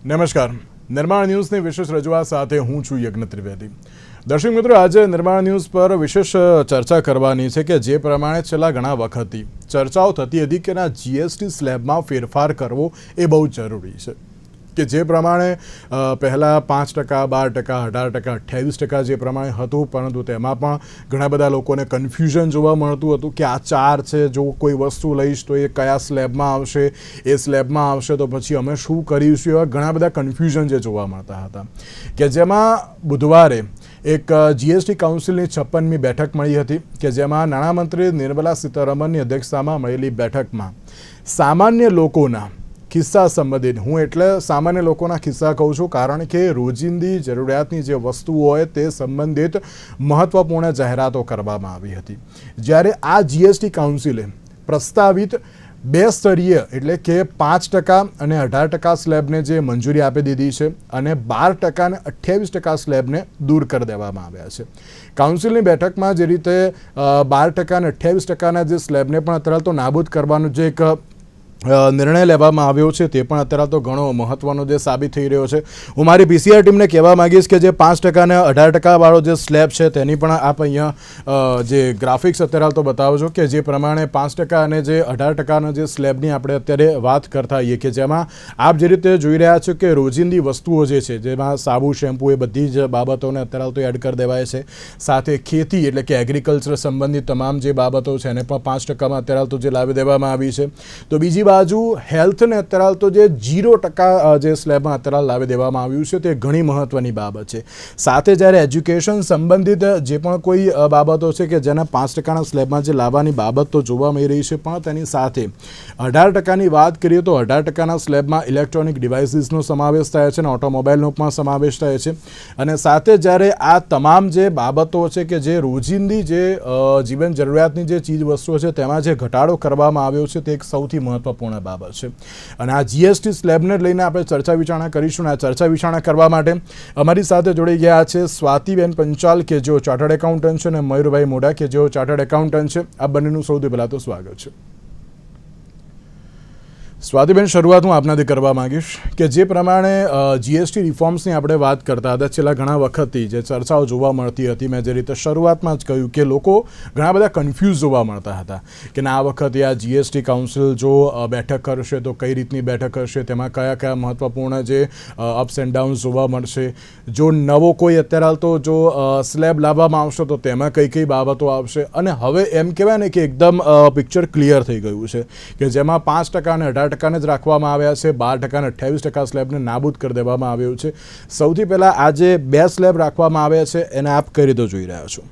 નમસ્કાર. નિર્માણ ન્યૂઝની વિશેષ રજૂઆત સાથે હું છું યજ્ઞ ત્રિવેદી. દર્શક મિત્રો, આજે નિર્માણ ન્યૂઝ પર વિશેષ ચર્ચા કરવાની છે કે જે પ્રમાણે છેલ્લા ઘણા વખતથી ચર્ચાઓ થતી હતી કે ના જીએસટી સ્લેબમાં ફેરફાર કરવો એ બહુ જરૂરી છે કે જે પ્રમાણે પહેલાં 5%, 12%, 18%, 28% જે પ્રમાણે હતું, પરંતુ તેમાં પણ ઘણા બધા લોકોને કન્ફ્યુઝન જોવા મળતું હતું કે આ 4 છે, જો કોઈ વસ્તુ લઈશ તો એ કયા સ્લેબમાં આવશે, એ સ્લેબમાં આવશે તો પછી અમે શું કરીશું, એવા ઘણા બધા કન્ફ્યુઝન જે જોવા મળતા હતા. કે જેમાં બુધવારે એક જીએસટી કાઉન્સિલની 56મી બેઠક મળી હતી કે જેમાં નાણામંત્રી નિર્મલા સીતારમણની અધ્યક્ષતામાં મળેલી બેઠકમાં સામાન્ય લોકોના કિસ્સા સંબંધિત, હું એટલે સામાન્ય લોકોના કિસ્સા કહું છું કારણ કે રોજિંદી જરૂરિયાતની જે વસ્તુઓ હોય તે સંબંધિત મહત્વપૂર્ણ જાહેરાતો કરવામાં આવી હતી. જ્યારે આ જીએસટી કાઉન્સિલે પ્રસ્તાવિત 2 સ્તરીય એટલે કે 5% અને 18% સ્લેબને જે મંજૂરી આપી દીધી છે અને 12% અને 28% સ્લેબને દૂર કરી દેવામાં આવ્યા છે. કાઉન્સિલની બેઠકમાં જે રીતે 12% અને 28%ના જે સ્લેબને પણ અત્યારે તો નાબૂદ કરવાનું જે એક નિર્ણય લેવામાં આવ્યો છે તે પણ અત્યારે તો ઘણો મહત્વનો જે સાબિત થઈ રહ્યો છે. હું મારી પીસીઆર ટીમને કહેવા માંગીશ કે જે 5% અને 18% વાળો જે સ્લેબ છે તેની પણ આપ અહીંયા જે ગ્રાફિક્સ અત્યારે તો બતાવજો કે જે પ્રમાણે 5% અને જે 18%ના જે સ્લેબની આપણે અત્યારે વાત કરતા હોઈએ કે જેમાં આપ જે રીતે જોઈ રહ્યા છો કે રોજિંદી વસ્તુઓ જે છે જેમાં સાબુ, શેમ્પૂ એ બધી જ બાબતોને અત્યારે તો એડ કરી દેવાય છે. સાથે ખેતી એટલે કે એગ્રીકલ્ચર સંબંધિત તમામ જે બાબતો છે એને પણ 5%માં અત્યારે તો જે લાવી દેવામાં આવી છે. તો બીજી બાજુ હેલ્થને અત્યારે તો જે 0% જે સ્લેબમાં અત્યારે લાવી દેવામાં આવ્યું છે તે ઘણી મહત્વની બાબત છે. સાથે જ્યારે એજ્યુકેશન સંબંધિત જે પણ કોઈ બાબતો છે કે જેના 5%ના સ્લેબમાં જે લાવવાની બાબત તો જોવા મળી રહી છે, પણ તેની સાથે 18%ની વાત કરીએ તો 18%ના સ્લેબમાં ઇલેક્ટ્રોનિક ડિવાઇસીસનો સમાવેશ થાય છે અને ઓટોમોબાઈલનો પણ સમાવેશ થાય છે. અને સાથે જ્યારે આ તમામ જે બાબતો છે કે જે રોજિંદી જે જીવન જરૂરિયાતની જે ચીજ વસ્તુઓ છે તેમાં જે ઘટાડો કરવામાં આવ્યો છે તે એક સૌથી મહત્વપૂર્ણ બાબત છે. અને આ જીએસટી સ્લેબને લઈને આપણે ચર્ચા વિચારણા કરીશું. આ ચર્ચા વિચારણા કરવા માટે અમારી સાથે જોડાઈ ગયા છે સ્વાતિબેન પંચાલ કે જેઓ ચાર્ટર્ડ એકાઉન્ટન્ટ છે અને મયુરભાઈ મોઢા કે જેઓ ચાર્ટર્ડ એકાઉન્ટન્ટ છે. આ બંનેનું સૌથી પહેલાં તો સ્વાગત છે. સ્વાતિબેન, શરૂઆત હું આપનાથી કરવા માંગીશ કે જે પ્રમાણે જીએસટી રિફોર્મ્સની આપણે વાત કરતા હતા છેલ્લા ઘણા વખતથી જે ચર્ચાઓ જોવા મળતી હતી, મેં જે રીતે શરૂઆતમાં જ કહ્યું કે લોકો ઘણા બધા કન્ફ્યુઝ જોવા મળતા હતા કે ના આ વખતે આ જીએસટી કાઉન્સિલ જો બેઠક કરશે તો કઈ રીતની બેઠક કરશે, તેમાં કયા કયા મહત્વપૂર્ણ જે અપ્સ એન્ડ ડાઉન્સ જોવા મળશે, જો નવો કોઈ અત્યારે તો જો સ્લેબ લાવવામાં આવશે તો તેમાં કઈ કઈ બાબતો આવશે. અને હવે એમ કહેવાય ને કે એકદમ પિક્ચર ક્લિયર થઈ ગયું છે કે જેમાં 5% અને 18% જ રાખવામાં આવ્યા છે, 12% અને 28% સ્લેબને નાબૂદ કરી દેવામાં આવ્યું છે. સૌથી પહેલા આ જે 2 સ્લેબ રાખવામાં આવ્યા છે એને આપ કઈ રીતે જોઈ રહ્યા છો?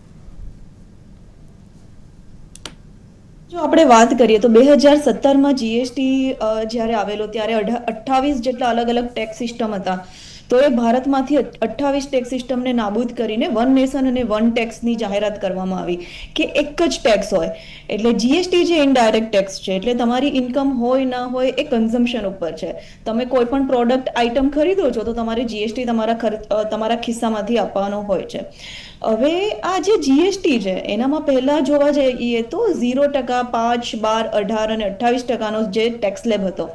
જો આપણે વાત કરીએ તો 2017માં જીએસટી જ્યારે આવેલો ત્યારે 28 જેટલા અલગ અલગ ટેક્સ સિસ્ટમ હતા. તો એ ભારતમાંથી 28 ટેક્સ સિસ્ટમને નાબૂદ કરીને વન નેશન અને વન ટેક્સની જાહેરાત કરવામાં આવી કે એક જ ટેક્સ હોય. એટલે જીએસટી જે ઇનડાયરેક્ટ ટેક્સ છે એટલે તમારી ઇન્કમ હોય ના હોય એ કન્ઝમ્પશન ઉપર છે. તમે કોઈ પણ પ્રોડક્ટ આઇટમ ખરીદો છો તો તમારે જીએસટી તમારા ખિસ્સામાંથી આપવાનો હોય છે. હવે આ જે જીએસટી છે એનામાં પહેલાં જોવા જઈએ તો 0%, 5, 12, 18 અને 28%નો જે ટેક્સ સ્લેબ હતો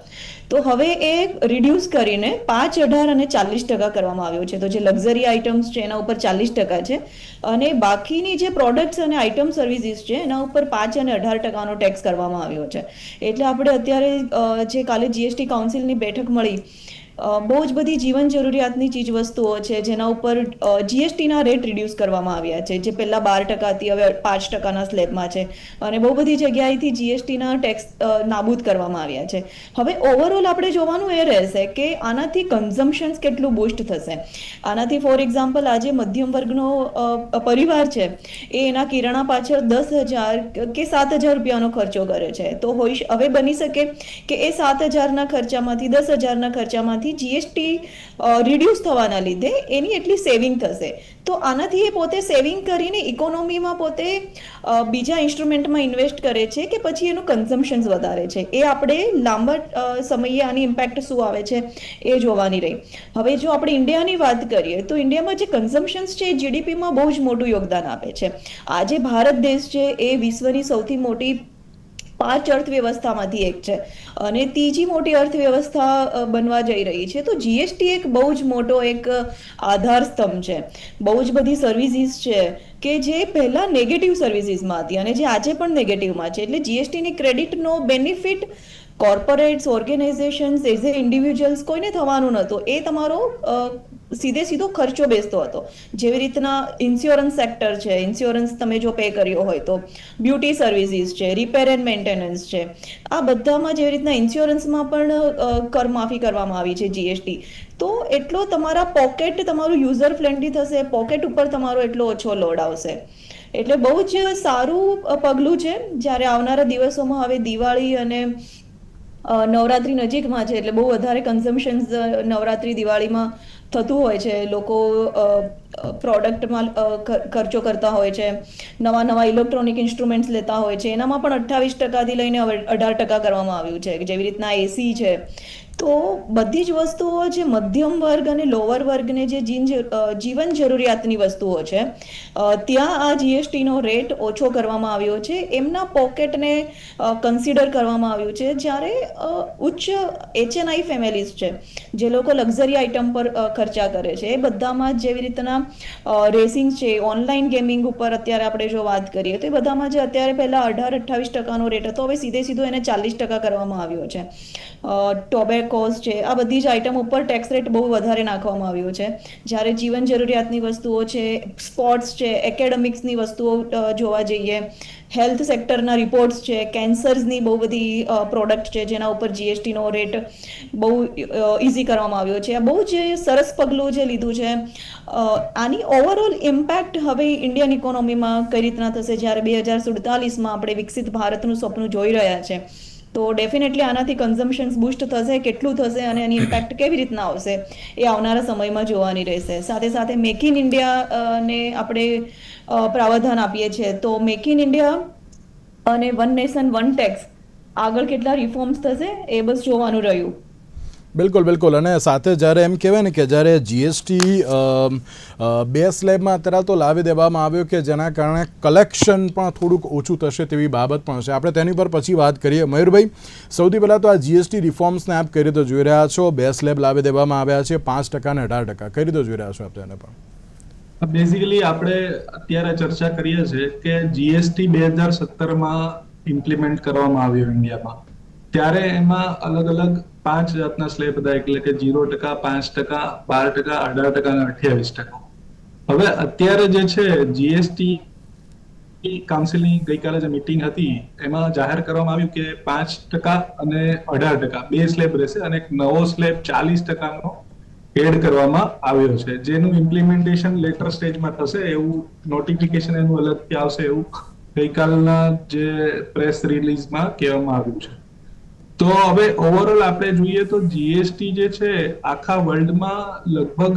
તો હવે એ રિડ્યુસ કરીને 5, 18 અને 40% કરવામાં આવ્યો છે. તો જે લક્ઝરી આઇટમ્સ છે એના ઉપર 40% છે અને બાકીની જે પ્રોડક્ટ્સ અને આઇટમ સર્વિસીસ છે એના ઉપર 5 અને 18%નો ટેક્સ કરવામાં આવ્યો છે. એટલે આપણે અત્યારે જે કાલે જીએસટી કાઉન્સિલની બેઠક મળી, બહુ જ બધી જીવન જરૂરિયાતની ચીજ વસ્તુઓ છે જેના ઉપર જીએસટીના રેટ રિડ્યુસ કરવામાં આવ્યા છે. જે પહેલાં 12% હતી હવે 5%ના સ્લેબમાં છે અને બહુ બધી જગ્યાએથી જીએસટીના ટેક્સ નાબૂદ કરવામાં આવ્યા છે. હવે ઓવરઓલ આપણે જોવાનું એ રહેશે કે આનાથી કન્ઝમ્પશન્સ કેટલું બૂસ્ટ થશે. આનાથી ફોર એક્ઝામ્પલ આજે મધ્યમ વર્ગનો પરિવાર છે એ એના કિરાણા પાછળ 10,000 કે 7,000 રૂપિયાનો ખર્ચો કરે છે. તો હવે બની શકે કે એ 7,000ના ખર્ચામાંથી 10,000ના ખર્ચામાંથી જીએસટી રિડ્યુસ થવાના લીધે એની એટલી સેવિંગ થશે. તો આનાથી એ પોતે સેવિંગ કરીને ઇકોનોમીમાં પોતે બીજા ઇન્સ્ટ્રુમેન્ટમાં ઇન્વેસ્ટ કરે છે કે પછી એનું કન્ઝમ્પશન્સ વધારે છે. એ આપણે લાંબા સમયે આની ઇમ્પેક્ટ શું આવે છે એ જોવાની રહી. હવે જો આપણે ઇન્ડિયાની વાત કરીએ તો ઇન્ડિયામાં જે કન્ઝમ્પશન્સ છે એ જીડીપીમાં બહુ જ મોટું યોગદાન આપે છે. આજે ભારત દેશ છે એ વિશ્વની સૌથી મોટી પાંચ અર્થવ્યવસ્થામાંથી એક છે અને ત્રીજી મોટી અર્થવ્યવસ્થા બનવા જઈ રહી છે. તો જીએસટી એક બહુ જ મોટો એક આધાર સ્તંભ છે. બહુ જ બધી સર્વિસીસ છે કે જે પહેલા નેગેટિવ સર્વિસીસમાં હતી અને જે આજે પણ નેગેટિવમાં છે. એટલે જીએસટીની ક્રેડિટનો benefit corporates, organisations, as a individuals કોઈને થવાનું નહોતું. એ તમારો સીધો ખર્ચો બેસતો હતો. જેવી રીતના ઇન્સ્યોરન્સ સેક્ટર છે, ઇન્સ્યોરન્સ તમે જો પે કર્યો હોય તો, બ્યુટી સર્વિસીસ છે, રિપેર એન્ડ મેન્ટેનન્સ છે, આ બધામાં જેવી રીતના ઇન્સ્યોરન્સમાં પણ કરમાફી કરવામાં આવી છે જીએસટી. તો એટલો તમારા પોકેટ તમારું યુઝર ફ્રેન્ડલી થશે, પોકેટ ઉપર તમારો એટલો ઓછો લોડ આવશે. એટલે બહુ જ સારું પગલું છે. જ્યારે આવનારા દિવસોમાં હવે દિવાળી અને નવરાત્રી નજીકમાં છે એટલે બહુ વધારે કન્ઝમ્પશન્સ નવરાત્રી દિવાળીમાં થતું હોય છે. લોકો પ્રોડક્ટમાં ખર્ચો કરતા હોય છે, નવા ઇલેક્ટ્રોનિક ઇન્સ્ટ્રુમેન્ટ્સ લેતા હોય છે. એનામાં પણ 28% લઈને 18% કરવામાં આવ્યું છે. જેવી રીતના એસી છે. તો બધી જ વસ્તુઓ જે મધ્યમ વર્ગ અને લોઅર વર્ગને જે જીવન જરૂરિયાતની વસ્તુઓ છે ત્યાં આ જીએસટીનો રેટ ઓછો કરવામાં આવ્યો છે. એમના પોકેટને કન્સિડર કરવામાં આવ્યું છે. જ્યારે ઉચ્ચ HNI ફેમિલીઝ છે, જે લોકો લક્ઝરી આઇટમ પર ખર્ચા કરે છે, એ બધામાં જેવી રીતના રેસિંગ છે, ઓનલાઈન ગેમિંગ ઉપર અત્યારે આપણે જો વાત કરીએ તો એ બધામાં જે અત્યારે પહેલા 18-28% રેટ હતો, હવે સીધો એને 40% કરવામાં આવ્યો છે. ટોબેકોસ છે, આ બધી જ આઇટમ ઉપર ટેક્સ રેટ બહુ વધારે નાખવામાં આવ્યો છે. જ્યારે જીવન જરૂરિયાતની વસ્તુઓ છે, સ્પોર્ટ્સ છે, એકેડેમિક્સની વસ્તુઓ જોવા જઈએ, હેલ્થ સેક્ટરના રિપોર્ટ્સ છે, કેન્સર્સની બહુ બધી પ્રોડક્ટ છે જેના ઉપર જીએસટીનો રેટ બહુ ઇઝી કરવામાં આવ્યો છે. આ બહુ જ સરસ પગલું જે લીધું છે. આની ઓવરઓલ ઇમ્પેક્ટ હવે ઇન્ડિયન ઇકોનોમીમાં કઈ રીતના થશે, જ્યારે 2047માં આપણે વિકસિત ભારતનું સ્વપ્ન જોઈ રહ્યા છે, તો ડેફિનેટલી આનાથી કન્ઝમ્પશન્સ બૂસ્ટ થશે. કેટલું થશે અને એની ઇમ્પેક્ટ કેવી રીતના આવશે એ આવનારા સમયમાં જોવાની રહેશે. સાથે સાથે મેક ઇન ઇન્ડિયાને આપણે પ્રાવધાન આપીએ છીએ, તો મેક ઇન ઇન્ડિયા અને વન નેશન વન ટેક્સ આગળ કેટલા રિફોર્મ્સ થશે એ બસ જોવાનું રહ્યું. બિલકુલ. અને સાથે જ્યારે એમ કહેવાય ને કે જ્યારે જીએસટી બે સ્લેબમાં અત્યારે તો લાવી દેવામાં આવ્યો કે જેના કારણે કલેક્શન પણ થોડુંક ઓછું થશે તેવી બાબત પણ છે. આપણે તેની પર પછી વાત કરીએ. મયુરભાઈ, સૌથી પહેલાં તો આ જીએસટી રિફોર્મ્સને આપ કઈ રીતે જોઈ રહ્યા છો? બે સ્લેબ લાવી દેવામાં આવ્યા છે, 5% અને 18%. કઈ રીતે જોઈ રહ્યા છો આપ તેને પણ? બેઝિકલી આપણે અત્યારે ચર્ચા કરીએ છીએ કે જીએસટી 2017માં ઇમ્પ્લિમેન્ટ કરવામાં આવ્યો ઇન્ડિયામાં. ત્યારે એમાં અલગ અલગ 5 જાતના સ્લેબ હતા, એટલે કે 0%, 5%, 12%, 18% અને 28%. હવે અત્યારે જે છે જીએસટી કાઉન્સિલની ગઈકાલે જે મીટિંગ હતી એમાં જાહેર કરવામાં આવ્યું કે 5% અને 18% બે સ્લેબ રહેશે અને એક નવો સ્લેબ 40%નો એડ કરવામાં આવ્યો છે, જેનું ઇમ્પ્લિમેન્ટેશન લેટર સ્ટેજમાં થશે એવું નોટિફિકેશન એનું અલગથી આવશે એવું ગઈકાલના જે પ્રેસ રિલીઝમાં કહેવામાં આવ્યું છે. તો હવે ઓવરઓલ આપણે જોઈએ તો જીએસટી જે છે આખા વર્લ્ડમાં લગભગ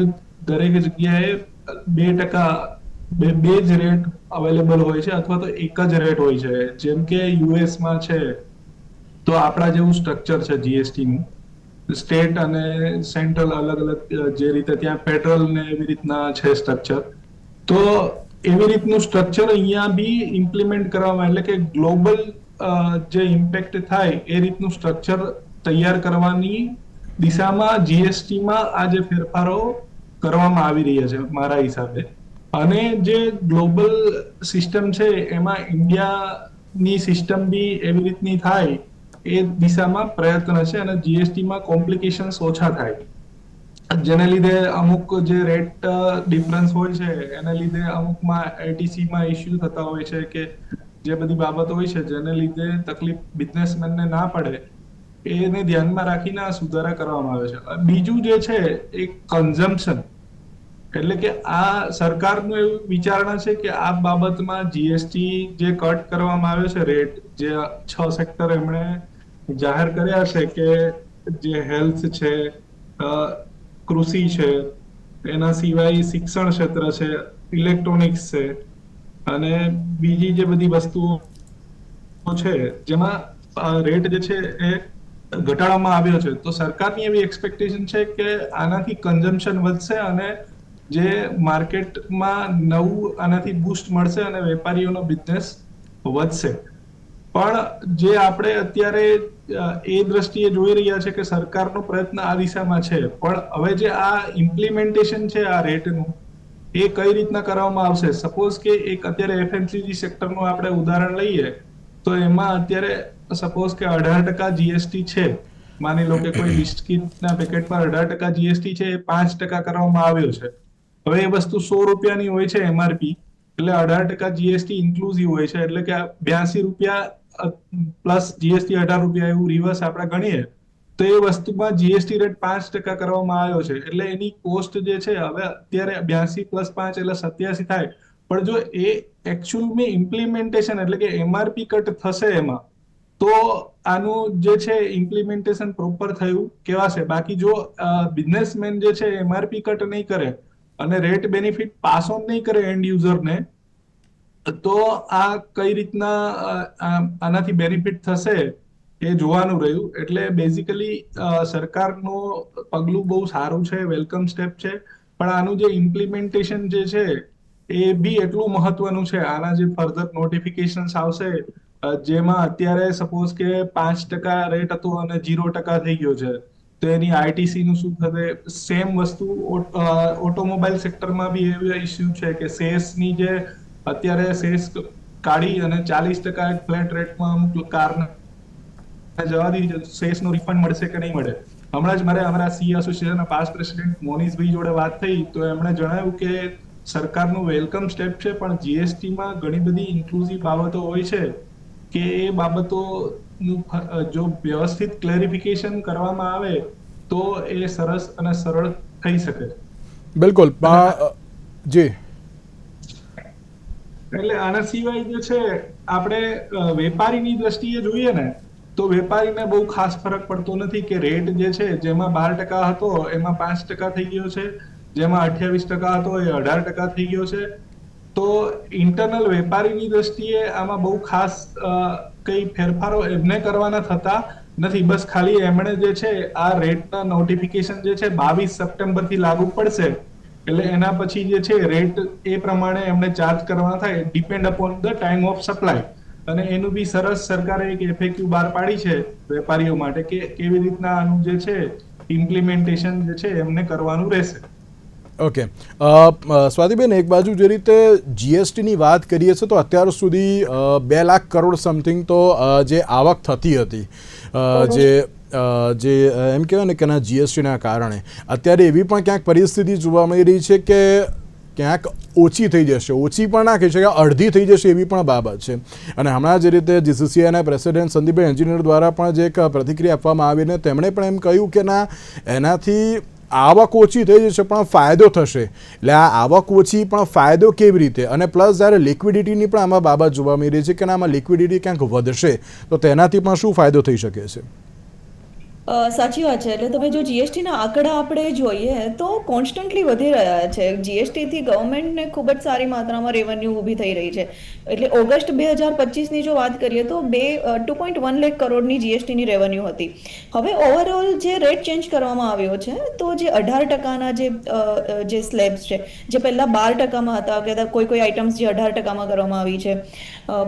દરેક જગ્યાએ 2% બે જ રેટ અવેલેબલ હોય છે અથવા તો એક જ રેટ હોય છે. જેમ કે યુએસમાં છે તો આપણા જેવું સ્ટ્રક્ચર છે જીએસટીનું, સ્ટેટ અને સેન્ટ્રલ અલગ અલગ જે રીતે ત્યાં પેટ્રોલ ને એવી રીતના છે સ્ટ્રક્ચર. તો એવી રીતનું સ્ટ્રક્ચર અહીંયા બી ઇમ્પ્લિમેન્ટ કરવામાં, એટલે કે ગ્લોબલ જે ઇમ્પેક્ટ થાય એ રીતનું સ્ટ્રક્ચર તૈયાર કરવાની દિશામાં જીએસટીમાં આ જે ફેરફારો કરવામાં આવી રહ્યા છે મારા હિસાબે. અને જે ગ્લોબલ સિસ્ટમ છે એમાં ઇન્ડિયાની સિસ્ટમ બી એવી રીતની થાય એ દિશામાં પ્રયત્ન છે અને જીએસટીમાં કોમ્પ્લિકેશન્સ ઓછા થાય, જેને લીધે અમુક જે રેટ ડિફરન્સ હોય છે એના લીધે અમુકમાં આઈટીસીમાં ઇસ્યુ થતા હોય છે કે જે બધી બાબતો હોય છે જેને લીધે તકલીફ બિઝનેસમેનને ના પડે એને ધ્યાનમાં રાખીને આ સુધારા કરવામાં આવે છે. બીજું જે છે એ કન્ઝમ્પશન, એટલે કે આ સરકારનું એવું વિચારણા છે કે આ બાબતમાં જીએસટી જે કટ કરવામાં આવ્યો છે રેટ, જે 6 સેક્ટર એમણે જાહેર કર્યા છે કે જે હેલ્થ છે, કૃષિ છે, એના સિવાય શિક્ષણ ક્ષેત્ર છે, ઇલેક્ટ્રોનિક્સ છે અને બીજી જે બધી વસ્તુઓ છે જેમાં રેટ જે છે એ ઘટાડવામાં આવ્યો છે. તો સરકારની એવી એક્સપેક્ટેશન છે કે આનાથી કન્ઝમ્પશન વધશે અને જે માર્કેટમાં નવું આનાથી બૂસ્ટ મળશે અને વેપારીઓનો બિઝનેસ વધશે. પણ જે આપણે અત્યારે એ દ્રષ્ટિએ જોઈ રહ્યા છે કે સરકારનો પ્રયત્ન આ દિશામાં છે, પણ હવે જે આ ઇમ્પ્લિમેન્ટેશન છે આ રેટનું, એ કઈ રીતના કરવામાં આવશે. સપોઝ કે એક અત્યારે એફએમસીજી સેક્ટરનું આપણે ઉદાહરણ લઈએ તો એમાં અત્યારે સપોઝ કે 18% જીએસટી છે. માની લો કે કોઈ બિસ્કિટના પેકેટ પર 18% જીએસટી છે, એ 5% કરવામાં આવ્યો છે. હવે એ વસ્તુ 100 રૂપિયાની હોય છે એમઆરપી, એટલે 18% જીએસટી ઇન્ક્લુઝિવ હોય છે, એટલે કે 82 રૂપિયા પ્લસ જીએસટી 18 રૂપિયા એવું રિવર્સ આપણે ગણીએ તો એ વસ્તુમાં જીએસટી રેટ 5% કરવામાં આવ્યો છે. એટલે એની કોસ્ટ જે છે હવે અત્યારે 82 + 5 એટલે 87 થાય. પણ જો એ એકચ્યુઅલ ઇમ્પ્લિમેન્ટેશન એટલે કે એમઆરપી કટ થશે એમાં, તો આનું જે છે ઇમ્પ્લિમેન્ટેશન પ્રોપર થયું કહેવાશે. બાકી જો બિઝનેસમેન જે છે એમઆરપી કટ નહીં કરે અને રેટ બેનિફિટ પાસ ઓન નહીં કરે એન્ડ યુઝરને, તો આ કઈ રીતના આનાથી બેનિફિટ થશે એ જોવાનું રહ્યું. એટલે બેઝિકલી સરકારનું પગલું બહુ સારું છે, વેલકમ સ્ટેપ છે, પણ આનું જે ઇમ્પ્લિમેન્ટેશન જે છે એ બી એટલું મહત્વનું છે. આના જે ફર્ધર નોટિફિકેશન્સ આવશે, જેમાં અત્યારે સપોઝ કે 5% રેટ હતો અને 0% થઈ ગયો છે, તો એની આઈટીસી નું શું થશે. સેમ વસ્તુ ઓટોમોબાઈલ સેક્ટરમાં બી એવો ઇસ્યુ છે કે સેસની જે અત્યારે સેસ કાઢી અને 40% ફ્લેટ રેટમાં અમુક કારને જવા દી, સેસનો રિફંડ મળશે કે નહીં મળે. હમણાં જ મારે અમારા સી એસોસિએશનના પાસ્ટ પ્રેસિડેન્ટ મોનીશભાઈ જોડે વાત થઈ તો એમણે જણાવ્યું કે સરકારનું વેલકમ સ્ટેપ છે, પણ જીએસટીમાં ઘણી બધી ઇન્ક્લુઝિવ બાબતો હોય છે કે એ બાબતોનું જો વ્યવસ્થિત ક્લેરિફિકેશન કરવામાં આવે તો એ સરસ અને સરળ થઈ શકે. બિલકુલ જી. એટલે આના સિવાય જે છે આપણે વેપારીની દ્રષ્ટિએ જોઈએ ને, તો વેપારીને બહુ ખાસ ફરક પડતો નથી કે રેટ જે છે જેમાં 12% હતો એમાં 5% થઈ ગયો છે, જેમાં 28% હતો એ 18% થઈ ગયો છે. તો ઇન્ટરનલ વેપારીની દ્રષ્ટિએ આમાં બહુ ખાસ કઈ ફેરફારો એમને કરવાના થતા નથી. બસ ખાલી એમણે જે છે આ રેટના નોટિફિકેશન જે છે 22 સપ્ટેમ્બરથી લાગુ પડશે, એટલે એના પછી જે છે રેટ એ પ્રમાણે એમને ચાર્જ કરવાના થાય, depend upon the time of supply. અને એનું બી સરસ સરકારે એક એફએક્યુ બહાર પાડી છે વેપારીઓ માટે કે કેવી રીતના આનું જે છે ઇમ્પ્લિમેન્ટેશન જે છે એમને કરવાનું રહેશે. ઓકે સ્વાતિબેન, એક બાજુ જે રીતે જીએસટીની વાત કરીએ છીએ તો અત્યાર સુધી 2 લાખ કરોડ સમથિંગ તો જે આવક થતી હતી, જે એમ કહેવાય ને કે ના જીએસટીના કારણે અત્યારે એવી પણ ક્યાંક પરિસ્થિતિ જોવા મળી રહી છે કે ક્યાંક ઓછી થઈ જશે, ઓછી પણ ના કહી શકાય, અડધી થઈ જશે એવી પણ બાબત છે. અને હમણાં જે રીતે જીસીસીઆઈના પ્રેસિડેન્ટ સંદીપભાઈ એન્જિનિયર દ્વારા પણ જે એક પ્રતિક્રિયા આપવામાં આવીને તેમણે પણ એમ કહ્યું કે ના એનાથી આવક ઓછી થઈ જશે પણ ફાયદો થશે. એટલે આ આવક ઓછી પણ ફાયદો કેવી રીતે, અને પ્લસ જ્યારે લિક્વિડિટીની પણ આમાં બાબત જોવા મળી રહી છે કે આમાં લિક્વિડિટી ક્યાંક વધશે તો તેનાથી પણ શું ફાયદો થઈ શકે છે. સાચી વાત છે. એટલે તમે જો જીએસટીના આંકડા આપણે જોઈએ તો કોન્સ્ટન્ટલી વધી રહ્યા છે. જીએસટીથી ગવર્મેન્ટને ખૂબ જ સારી માત્રામાં રેવન્યુ ઊભી થઈ રહી છે. એટલે ઓગસ્ટ 2025ની જો વાત કરીએ તો 2.1 લાખ કરોડની જીએસટીની રેવન્યુ હતી. હવે ઓવરઓલ જે રેટ ચેન્જ કરવામાં આવ્યો છે તો જે 18%ના જે સ્લેબ્સ છે, જે પહેલાં 12%માં હતા, કે કોઈ આઇટમ્સ જે 18%માં કરવામાં આવી છે,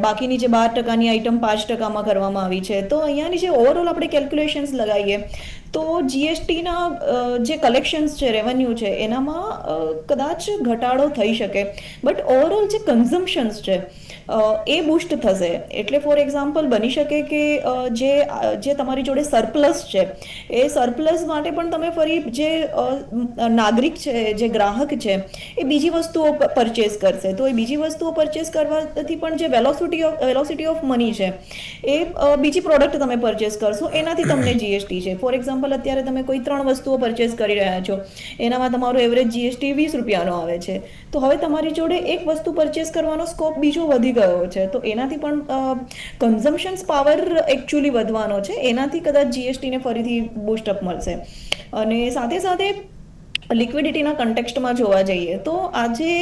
બાકીની જે 12%ની આઇટમ 5%માં કરવામાં આવી છે. તો અહીંયાની જે ઓવરઓલ આપણે કેલ્ક્યુલેશન્સ લગાવીએ તો જીએસટીના જે કલેક્શન્સ છે, રેવન્યુ છે, એનામાં કદાચ ઘટાડો થઈ શકે, બટ ઓવરઓલ જે કન્ઝમ્પશન્સ છે એ બૂસ્ટ થશે. એટલે ફોર એક્ઝામ્પલ બની શકે કે જે તમારી જોડે સરપ્લસ છે એ સરપ્લસ માટે પણ તમે ફરી જે નાગરિક છે, જે ગ્રાહક છે, એ બીજી વસ્તુઓ પરચેસ કરશે. તો એ બીજી વસ્તુઓ પરચેસ કરવાથી પણ જે વેલોસિટી ઓફ મની છે એ બીજી પ્રોડક્ટ તમે પરચેસ કરશો, એનાથી તમને જીએસટી છે. ફોર એક્ઝામ્પલ અત્યારે તમે કોઈ 3 વસ્તુઓ પરચેસ કરી રહ્યા છો, એનામાં તમારો એવરેજ જીએસટી 20 રૂપિયાનો આવે છે, તો હવે તમારી જોડે એક વસ્તુ પરચેસ કરવાનો સ્કોપ બીજો વધી ગયો છે, તો એનાથી પણ કન્ઝમ્પશન્સ પાવર એકચ્યુઅલી વધવાનો છે. એનાથી કદાચ જીએસટીને ફરીથી બૂસ્ટઅપ મળશે. અને સાથે સાથે લિક્વિડિટીના કન્ટેક્સ્ટમાં જોવા જઈએ તો આજે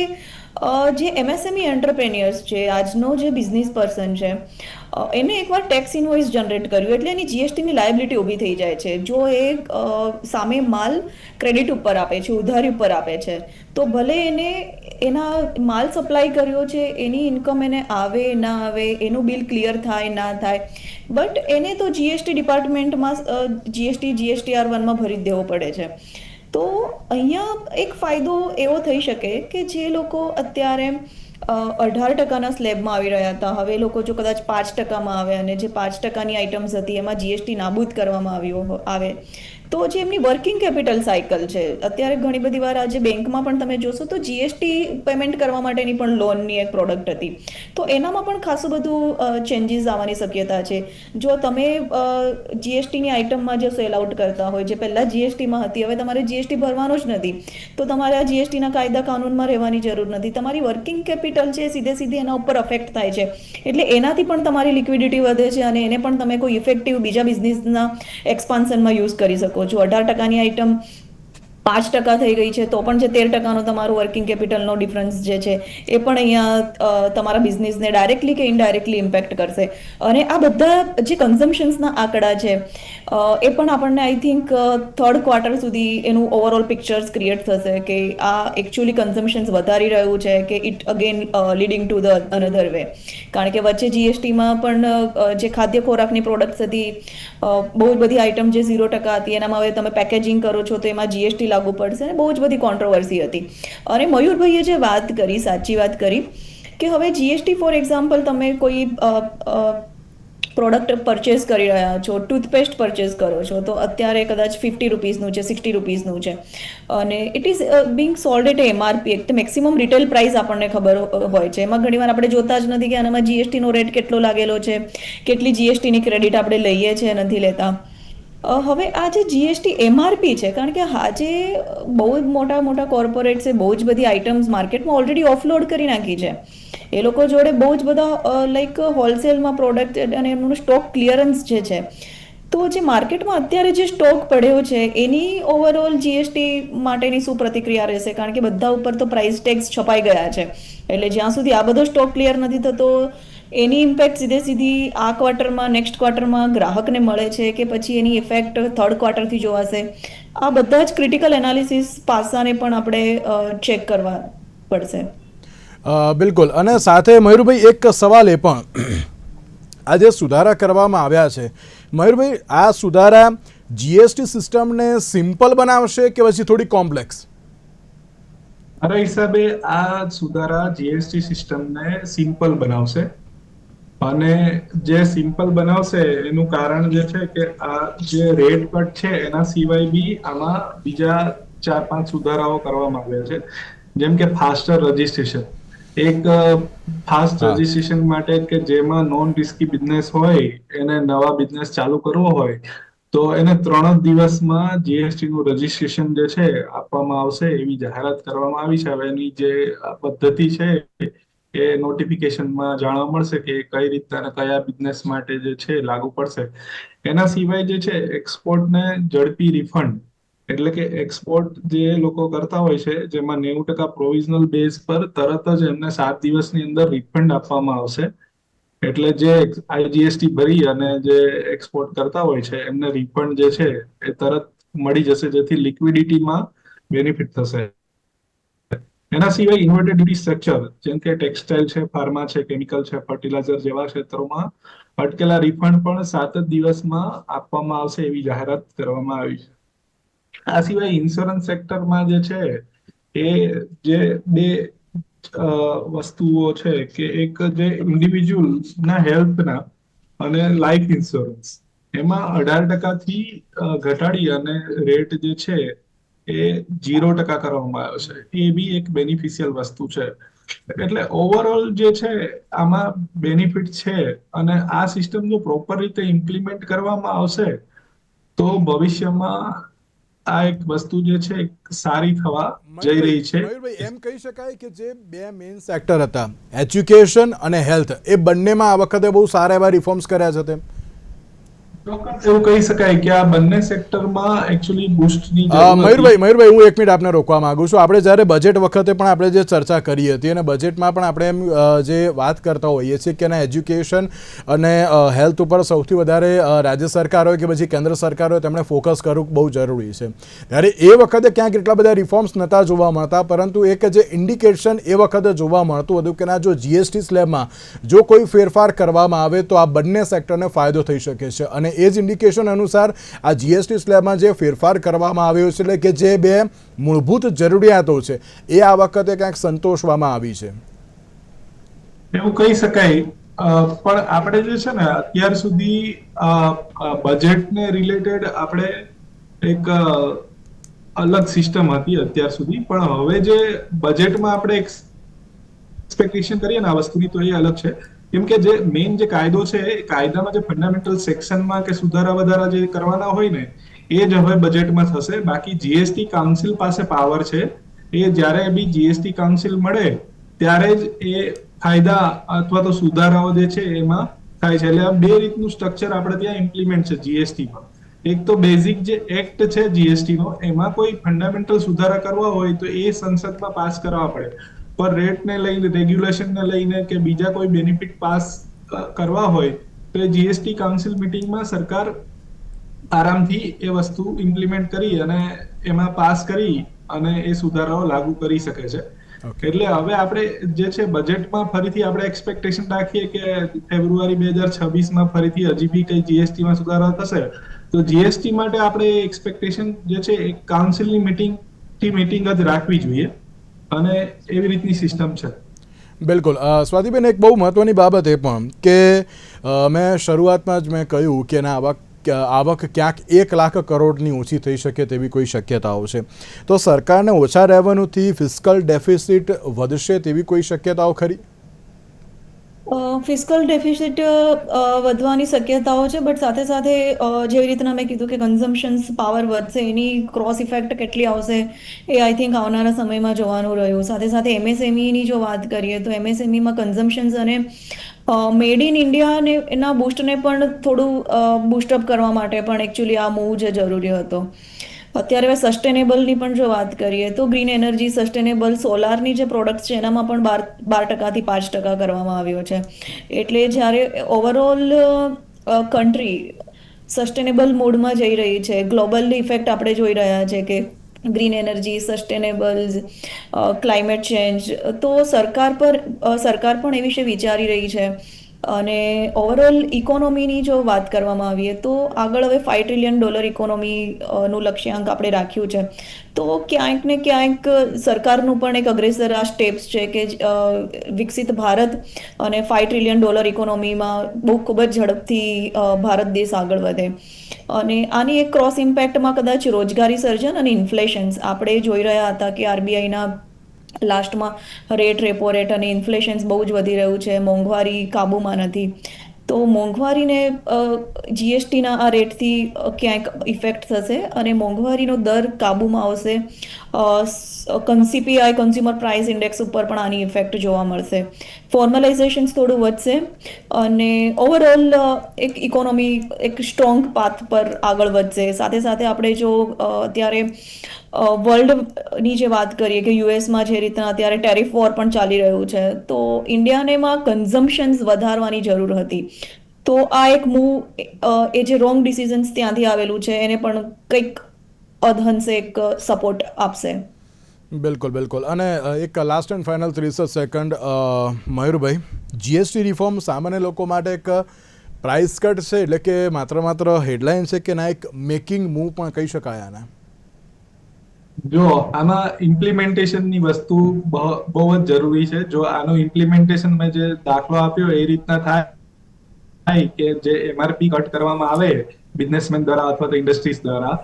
જે એમએસએમઈ એન્ટરપ્રેન્યોર્સ છે, આજનો જે બિઝનેસ પર્સન છે, એને એકવાર ટેક્સ ઇનવોઇસ જનરેટ કર્યું એટલે એની જીએસટીની લાયબિલિટી ઊભી થઈ જાય છે. જો એ સામે માલ ક્રેડિટ ઉપર આપે છે, ઉધારી ઉપર આપે છે, તો ભલે એને એના માલ સપ્લાય કર્યો છે, એની ઇન્કમ એને આવે ના આવે, એનું બિલ ક્લિયર થાય ના થાય, બટ એને તો જીએસટી ડિપાર્ટમેન્ટમાં જીએસટીઆર1માં ભરી જ દેવો પડે છે. તો અહીંયા એક ફાયદો એવો થઈ શકે કે જે લોકો અત્યારે 18% સ્લેબમાં આવી રહ્યા હતા, હવે લોકો જો કદાચ 5%માં આવે અને જે 5%ની આઇટમ્સ હતી એમાં જીએસટી નાબૂદ કરવામાં આવે, તો જે એમની વર્કિંગ કેપિટલ સાયકલ છે, અત્યારે ઘણી બધી વાર આજે બેંકમાં પણ તમે જોશો તો જીએસટી પેમેન્ટ કરવા માટેની પણ લોનની એક પ્રોડક્ટ હતી, તો એનામાં પણ ખાસું બધું ચેન્જીસ આવવાની શક્યતા છે. જો તમે જીએસટીની આઇટમમાં જો સેલ આઉટ કરતા હોય, જે પહેલાં જીએસટીમાં હતી, હવે તમારે જીએસટી ભરવાનો જ નથી, તો તમારે આ જીએસટીના કાયદા કાનૂનમાં રહેવાની જરૂર નથી. તમારી વર્કિંગ કેપિટલ છે સીધે એના ઉપર અફેક્ટ થાય છે, એટલે એનાથી પણ તમારી લિક્વિડિટી વધે છે અને એને પણ તમે કોઈ ઇફેક્ટિવ બીજા બિઝનેસના એક્સપાન્શનમાં યુઝ કરી શકો છો. 18%ની આઇટમ 5% થઈ ગઈ છે, તો પણ જે 13%નો તમારું વર્કિંગ કેપિટલનો ડિફરન્સ જે છે એ પણ અહીંયા તમારા બિઝનેસને ડાયરેક્ટલી કે ઇનડાયરેક્ટલી ઇમ્પેક્ટ કરશે. અને આ બધા જે કન્ઝમ્પશન્સના આંકડા છે એ પણ આપણને આઈ થિંક 3rd ક્વાર્ટર સુધી એનું ઓવરઓલ પિક્ચર્સ ક્રિએટ થશે કે આ એકચ્યુઅલી કન્ઝમ્પશન્સ વધારી રહ્યું છે કે it again leading to the another way. કારણ કે વચ્ચે જીએસટીમાં પણ જે ખાદ્ય ખોરાકની પ્રોડક્ટ્સ હતી, બહુ જ બધી આઇટમ જે 0% હતી, એનામાં હવે તમે પેકેજિંગ કરો છો તો એમાં જીએસટી લાગુ પડશે અને બહુ જ બધી કોન્ટ્રોવર્સી હતી. અને મયુરભાઈએ જે વાત કરી, સાચી વાત કરી કે હવે જીએસટી ફોર એક્ઝામ્પલ તમે કોઈ પ્રોડક્ટ પરચેસ કરી રહ્યા છો, ટૂથપેસ્ટ પરચેસ કરો છો, તો અત્યારે કદાચ 50 રૂપીસનું છે, 60 રૂપીસનું છે અને it is being sold at MRP, એક મેક્સિમમ રિટેલ પ્રાઇસ આપણને ખબર હોય છે. એમાં ઘણીવાર આપણે જોતા જ નથી કે આનામાં જીએસટીનો રેટ કેટલો લાગેલો છે, કેટલી જીએસટીની ક્રેડિટ આપણે લઈએ છીએ નથી લેતા. હવે આ જે જીએસટી એમઆરપી છે, કારણ કે આજે બહુ જ મોટા કોર્પોરેટ્સે બહુ જ બધી આઇટમ્સ માર્કેટમાં ઓલરેડી ઓફલોડ કરી નાખી છે. એ લોકો જોડે બહુ જ બધા લાઈક હોલસેલમાં પ્રોડક્ટ અને એમનું સ્ટોક ક્લિયરન્સ જે છે, તો જે માર્કેટમાં અત્યારે જે સ્ટોક પડ્યો છે એની ઓવરઓલ જીએસટી માટેની શું પ્રતિક્રિયા રહેશે? કારણ કે બધા ઉપર તો પ્રાઇસ ટેગ્સ છપાઈ ગયા છે, એટલે જ્યાં સુધી આ બધો સ્ટોક ક્લિયર નથી થતો એની ઇમ્પેક્ટ સીધી આ ક્વાર્ટરમાં, નેક્સ્ટ ક્વાર્ટરમાં ગ્રાહકને મળે છે કે પછી એની ઇફેક્ટ 3rd ક્વાર્ટરથી જોવાશે? આ બધા જ ક્રિટિકલ એનાલિસિસ પાસાને પણ આપણે ચેક કરવા પડશે. બિલકુલ. અને સાથે મયુરભાઈ એક સવાલ એ પણ, આ જે સુધારા કરવામાં આવ્યા છે, મયુરભાઈ આ સુધારા જીએસટી સિસ્ટમને સિમ્પલ બનાવશે કે પછી થોડી કોમ્પ્લેક્સ? મારા હિસાબે આ સુધારા જીએસટી સિસ્ટમને સિમ્પલ બનાવશે. અને જે સિમ્પલ બનાવશે એનું કારણ જે છે કે આ જે રેટ કટ છે એના સિવાય બી આમાં બીજા 4-5 સુધારાઓ કરવામાં આવ્યા છે. જેમ કે ફાસ્ટર રજીસ્ટ્રેશન, એક ફાસ્ટ રજીસ્ટ્રેશન માટે કે જેમાં નોન રિસ્કી બિઝનેસ હોય, એને નવા બિઝનેસ ચાલુ કરવો હોય તો એને 3 જ દિવસમાં જીએસટી નું રજીસ્ટ્રેશન જે છે આપવામાં આવશે એવી જાહેરાત કરવામાં આવી છે. હવે એની જે પદ્ધતિ છે એ નોટિફિકેશનમાં જાણવા મળશે કે કઈ રીતના કયા બિઝનેસ માટે જે છે લાગુ પડશે. એના સિવાય જે છે એક્સપોર્ટને ઝડપી રિફંડ, એટલે કે એક્સપોર્ટ જે લોકો કરતા હોય છે જેમાં 90% પ્રોવિઝનલ બેઝ પર તરત જ એમને 7 દિવસની અંદર રિફંડ આપવામાં આવશે. એટલે જે આઈજીએસટી ભરી અને જે એક્સપોર્ટ કરતા હોય છે એમને રિફંડ જે છે એ તરત મળી જશે, જેથી લિક્વિડિટીમાં બેનિફિટ થશે. એના સિવાય ઇન્વર્ટેડ ડ્યુટી સ્ટ્રક્ચર, જેમ કે ટેક્સટાઇલ છે, ફાર્મા છે, કેમિકલ છે, ફર્ટિલાઇઝર જેવા ક્ષેત્રોમાં અટકેલા રિફંડ પણ 7 જ દિવસમાં આપવામાં આવશે એવી જાહેરાત કરવામાં આવી છે. આ સિવાય ઇન્સ્યોરન્સ સેક્ટરમાં જે છે એ જે બે વસ્તુઓ છે કે એક જે ઇન્ડિવિજ્યુઅલ ના હેલ્થના અને લાઈફ ઇન્સ્યોરન્સ, એમાં 18% થી ઘટાડી અને રેટ જે છે એ 0% કરવામાં આવ્યો છે. એ બી એક બેનિફિશિયલ વસ્તુ છે. એટલે ઓવરઓલ જે છે આમાં બેનિફિટ છે અને આ સિસ્ટમ જો પ્રોપર રીતે ઇમ્પ્લિમેન્ટ કરવામાં આવશે તો ભવિષ્યમાં આ એક વસ્તુ જે છે સારી થવા જઈ રહી છે. મયુરભાઈ, એમ કહી શકાય કે જે બે મેઇન સેક્ટર હતા, એજ્યુકેશન અને હેલ્થ, એ બંનેમાં આ વખતે બહુ સારા એવા રિફોર્મ્સ કર્યા છે તેમ? ચોક્કસ એવું કહી શકાય કે આ બંને સેક્ટરમાં એકચ્યુઅલી બૂસ્ટની જરૂર હતી. મયુરભાઈ હું એક મિનિટ આપને રોકવા માંગુ છું. આપણે જ્યારે બજેટ વખતે પણ આપણે જે ચર્ચા કરી હતી અને બજેટમાં પણ આપણે એમ જે વાત કરતા હોઈએ છીએ કે એજ્યુકેશન અને હેલ્થ ઉપર સૌથી વધારે રાજ્ય સરકાર હોય કે પછી કેન્દ્ર સરકાર હોય તેમણે ફોકસ કરવું બહુ જરૂરી છે. ત્યારે એ વખતે ક્યાંક એટલા બધા રિફોર્મ્સ નહોતા જોવા મળતા, પરંતુ એક જે ઇન્ડિકેશન એ વખતે જોવા મળતું હતું કે ના, જો જીએસટી સ્લેબમાં જો કોઈ ફેરફાર કરવામાં આવે તો આ બંને સેક્ટરને ફાયદો થઈ શકે છે. અને એ જ ઇન્ડિકેશન અનુસાર આ જીએસટી સ્લેબમાં જે ફેરફાર કરવામાં આવ્યો છે, એટલે કે જે બે મૂળભૂત જરૂરિયાતો છે એ આ વખતે ક્યાંક સંતોષવામાં આવી છે, એવું કહી શકાય. પણ આપણે જે છે ને અત્યાર સુધી બજેટને રિલેટેડ આપણે એક અલગ સિસ્ટમ હતી અત્યાર સુધી, પણ હવે જે બજેટમાં આપણે એક્સપેક્ટેશન કરીએ ને આ વસ્તુની તો એ અલગ છે. કેમ કે જે મેઇન જે કાયદો છે એ કાયદામાં જે ફંડામેન્ટલ સેક્શનમાં કે સુધારા વધારા જે કરવાના હોય ને એ જ હવે બજેટમાં થશે. બાકી જીએસટી કાઉન્સિલ પાસે પાવર છે, એ જ્યારે બી જીએસટી કાઉન્સિલ મળે ત્યારે જ એ ફાયદા અથવા તો સુધારાઓ જે છે એમાં થાય છે. એટલે આ બે રીતનું સ્ટ્રક્ચર આપણે ત્યાં ઇમ્પ્લિમેન્ટ છે જીએસટીમાં. એક તો બેઝિક જે એક્ટ છે જીએસટી નો, એમાં કોઈ ફંડામેન્ટલ સુધારા કરવા હોય તો એ સંસદમાં પાસ કરવા પડે. પર રેટને લઈને, રેગ્યુલેશનને લઈને કે બીજા કોઈ બેનિફિટ પાસ કરવા હોય તો એ જીએસટી કાઉન્સિલ મીટિંગમાં સરકાર આરામથી એ વસ્તુ ઇમ્પ્લિમેન્ટ કરી અને એમાં પાસ કરી અને એ સુધારાઓ લાગુ કરી શકે છે. એટલે હવે આપણે જે છે બજેટમાં ફરીથી આપણે એક્સપેક્ટેશન રાખીએ કે ફેબ્રુઆરી 2026માં ફરીથી હજી બી કઈ જીએસટીમાં સુધારા થશે તો જીએસટી માટે આપણે એક્સપેક્ટેશન જે છે એ કાઉન્સિલની મીટિંગ જ રાખવી જોઈએ અને એવી રીતની સિસ્ટમ છે. બિલકુલ. સ્વાતિબેન, એક બહુ મહત્વની બાબત એ પણ કે મેં શરૂઆતમાં જ મેં કહ્યું કે આવક ક્યાંક 1 લાખ કરોડની ઓછી થઈ શકે તેવી કોઈ શક્યતાઓ છે, તો સરકારને ઓછા રેવન્યુથી ફિસ્કલ ડેફિસિટ વધશે તેવી કોઈ શક્યતાઓ ખરી? ફિસ્કલ ડેફિસિટ વધવાની શક્યતાઓ છે, બટ સાથે સાથે જેવી રીતના મેં કીધું કે કન્ઝમ્પશન્સ પાવર વધશે, એની ક્રોસ ઇફેક્ટ કેટલી આવશે એ આઈ થિંક આવનારા સમયમાં જોવાનું રહ્યું. સાથે સાથે એમએસએમઈની જો વાત કરીએ તો એમએસએમઈમાં કન્ઝમ્પશન્સ અને મેડ ઇન ઇન્ડિયાને એના બૂસ્ટને પણ થોડું બૂસ્ટઅપ કરવા માટે પણ એકચ્યુઅલી આ મૂવ જે જરૂરી હતો. અત્યારે હવે સસ્ટેનેબલની પણ જો વાત કરીએ તો ગ્રીન એનર્જી, સસ્ટેનેબલ સોલારની જે પ્રોડક્ટ્સ છે એનામાં પણ 12% 5% કરવામાં આવ્યો છે. એટલે જ્યારે ઓવરઓલ કન્ટ્રી સસ્ટેનેબલ મોડમાં જઈ રહી છે, ગ્લોબલ ઇફેક્ટ આપણે જોઈ રહ્યા છે કે ગ્રીન એનર્જી, સસ્ટેનેબલ્સ, ક્લાઇમેટ ચેન્જ, તો સરકાર પણ એ વિશે વિચારી રહી છે. અને ઓવરઓલ ઇકોનોમીની જો વાત કરવામાં આવીએ તો આગળ હવે $5 ટ્રિલિયન ઇકોનોમીનું લક્ષ્યાંક આપણે રાખ્યું છે. તો ક્યાંક ને ક્યાંક સરકારનું પણ એક અગ્રેસર આ સ્ટેપ્સ છે કે વિકસિત ભારત અને $5 ટ્રિલિયન ઇકોનોમીમાં બહુ ખૂબ જ ઝડપથી ભારત દેશ આગળ વધે. અને આની એક ક્રોસ ઇમ્પેક્ટમાં કદાચ રોજગારી સર્જન અને ઇન્ફ્લેશન્સ આપણે જોઈ રહ્યા હતા કે આરબીઆઈના લાસ્ટમાં રેપો રેટ અને ઇન્ફ્લેશન્સ બહુ જ વધી રહ્યું છે, મોંઘવારી કાબૂમાં નથી. તો મોંઘવારીને જીએસટીના આ રેટથી ક્યાંક ઇફેક્ટ થશે અને મોંઘવારીનો દર કાબૂમાં આવશે. સીપીઆઈ, કન્ઝ્યુમર પ્રાઇસ ઇન્ડેક્સ ઉપર પણ આની ઇફેક્ટ જોવા મળશે. ફોર્મલાઇઝેશન્સ થોડું વધશે અને ઓવરઓલ એક ઇકોનોમી એક સ્ટ્રોંગ પાથ પર આગળ વધશે. સાથે સાથે આપણે જો અત્યારે વર્લ્ડની જે વાત કરીએ કે યુએસમાં જે રીતના અત્યારે ટેરિફ વોર પણ ચાલી રહ્યું છે, તો ઇન્ડિયાને એમાં કન્ઝમ્પશન્સ વધારવાની જરૂર હતી. તો આ એક મૂવ એ જે રોંગ ડિસિઝન્સ ત્યાંથી આવેલું છે એને પણ કંઈક અધહંસે એક સપોર્ટ આપશે. બિલકુલ. અને એક last and final 30 second, Mayurbhai, GST reform સામાન્ય લોકો માટે એક પ્રાઇસ કટ છે, એટલે કે માત્ર હેડલાઇન છે કે ના એક મેકિંગ મૂવ પણ કહી શકાય આને? જો આમાં ઇમ્પ્લિમેન્ટેશનની વસ્તુ બહુ જ જરૂરી છે. જો આનું ઇમ્પ્લિમેન્ટેશન મેં જે દાખલો આપ્યો એ રીતના થાય કે જે એમઆરપી કટ કરવામાં આવે બિઝનેસમેન દ્વારા અથવા તો ઇન્ડસ્ટ્રીઝ દ્વારા,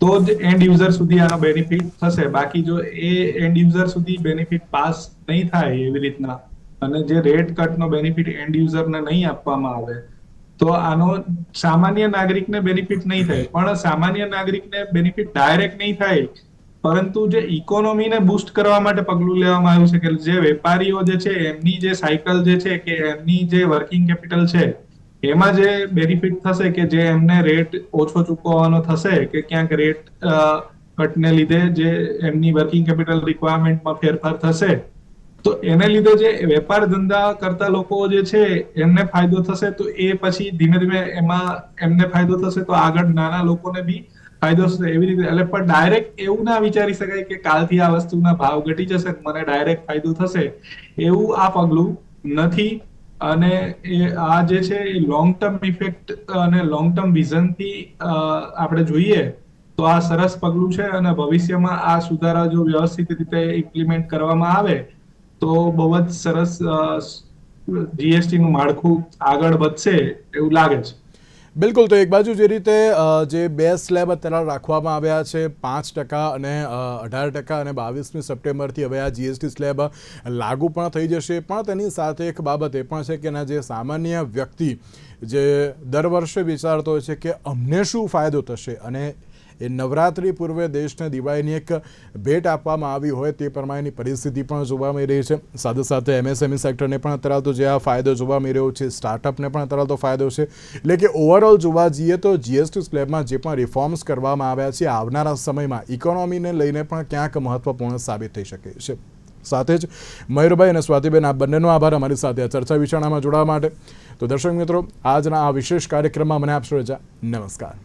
તો જ એન્ડ યુઝર સુધી આનો બેનિફિટ થશે. બાકી જો એ એન્ડ યુઝર સુધી બેનિફિટ પાસ નહીં થાય એવી રીતના અને જે રેટ કટનો બેનિફિટ એન્ડ યુઝરને નહીં આપવામાં આવે તો આનો સામાન્ય નાગરિકને બેનિફિટ નહીં થાય. પણ સામાન્ય નાગરિકને બેનિફિટ ડાયરેક્ટ નહીં થાય, પરંતુ જે ઇકોનોમીને બૂસ્ટ કરવા માટે પગલું લેવામાં આવ્યું છે કે જે વેપારીઓ જે છે એમની જે સાયકલ જે છે કે એમની જે વર્કિંગ કેપિટલ છે એમાં જે બેનિફિટ થશે કે જે એમને રેટ ઓછો ચૂકવવાનો થશે કે ક્યાંક રેટ કટને લીધે જે એમની વર્કિંગ કેપિટલ રિક્વાયરમેન્ટમાં ફેરફાર થશે, તો એને લીધે જે વેપાર ધંધા કરતા લોકો જે છે એમને ફાયદો થશે. તો એ પછી ધીમે ધીમે એમાં એમને ફાયદો થશે તો આગળ નાના લોકોને બી ફાયદો થશે. એવી રીતે એટલે પણ ડાયરેક્ટ એવું ના વિચારી શકાય કે કાલથી આ વસ્તુના ભાવ ઘટી જશે મને ડાયરેક્ટ ફાયદો થશે, એવું આ પગલું નથી. અને આ જે છે એ લોંગ ટર્મ ઇફેક્ટ અને લોંગ ટર્મ વિઝનથી આપણે જોઈએ તો આ સરસ પગલું છે. અને ભવિષ્યમાં આ સુધારા જો વ્યવસ્થિત રીતે ઇમ્પ્લિમેન્ટ કરવામાં આવે તો બહુ જ સરસ જીએસટી નું માળખું આગળ વધશે એવું લાગે છે. બિલકુલ. તો એક બાજુ જે રીતે જે બે સ્લેબ અત્યારે રાખવામાં આવ્યા છે 5% અને 18% અને 22મી સપ્ટેમ્બરથી હવે આ જીએસટી સ્લેબ લાગુ પણ થઈ જશે. પણ તેની સાથે એક બાબત એ પણ છે કે ના જે સામાન્ય વ્યક્તિ જે દર વર્ષે વિચારતો હોય છે કે અમને શું ફાયદો થશે અને એ નવરાત્રિ પૂર્વે દેશને દિવાળીની એક ભેટ આપવામાં આવી હોય તે પ્રમાણેની પરિસ્થિતિ પણ જોવા મળી રહી છે. સાથે સાથે એમએસએમઈ સેક્ટરને પણ અત્યારે તો જે આ ફાયદો જોવા મળી રહ્યો છે, સ્ટાર્ટઅપને પણ અત્યારે તો ફાયદો છે. એટલે કે ઓવરઓલ જોવા જઈએ તો જીએસટી સ્લેબમાં જે પણ રિફોર્મ્સ કરવામાં આવ્યા છે આવનારા સમયમાં ઇકોનોમીને લઈને પણ ક્યાંક મહત્વપૂર્ણ સાબિત થઈ શકે છે. સાથે જ મયુરભાઈ અને સ્વાતિબેન આ બંનેનો આભાર અમારી સાથે આ ચર્ચા વિચારણામાં જોડાવા માટે. તો દર્શક મિત્રો, આજના આ વિશેષ કાર્યક્રમમાં મને આપશો રજા. નમસ્કાર.